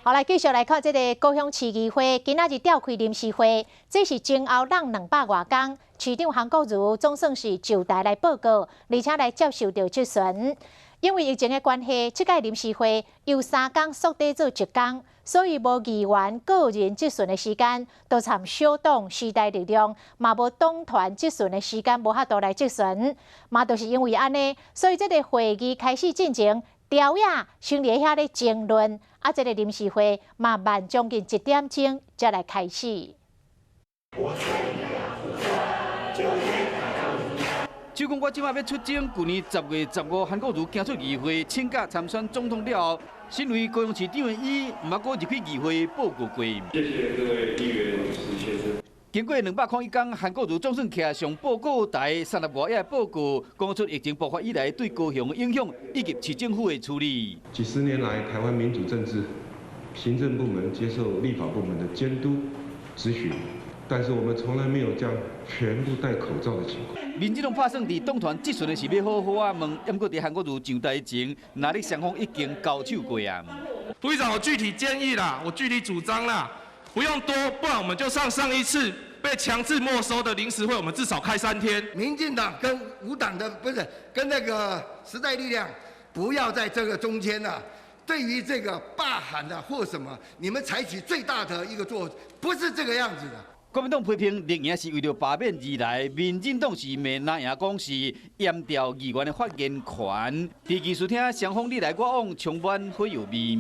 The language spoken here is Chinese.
好，来继续来看这个高雄市议会今仔日召开临时会，这是前后让200多天，市长韩国瑜总算是就台来报告，而且来接受到质询。因为疫情的关系，这届临时会由3天缩短做1天，所以无议员个人质询的时间，都参小党时代力量，嘛无党团质询的时间无法度来质询，嘛就是因为安尼，所以这个会议开始进行。调呀，先伫遐咧争论，这个临时会嘛慢将近1点钟才来开始。就讲我即摆要出征，去年10月15韩国瑜行出议会请假参选总统了后，身为高雄市长的伊，毋捌过入去议会报告过。谢谢各位议员支持先生。经过201天，韩国瑜总算徛上报告台，30外页报告，讲出疫情爆发以来对高雄的影响，以及市政府的处理。几十年来，台湾民主政治，行政部门接受立法部门的监督、咨询，但是我们从来没有这样全部戴口罩的情况。民进党拍算伫党团质询的是要好好啊问，不过伫韩国瑜上台前，哪里双方已经交手过啊？副议长，我具体建议啦，我具体主张啦。不用多，不然我们就上一次被强制没收的临时会，我们至少开3天。民进党跟无党的不是跟那个时代力量，不要在这个中间啊。对于这个罢韩的或什么，你们采取最大的一个做，不是这个样子的。国民党批评立营是为了罢免而来，民进党是没拿赢讲是严调议员的发言权。在技术厅双方你来我往，充满火药味。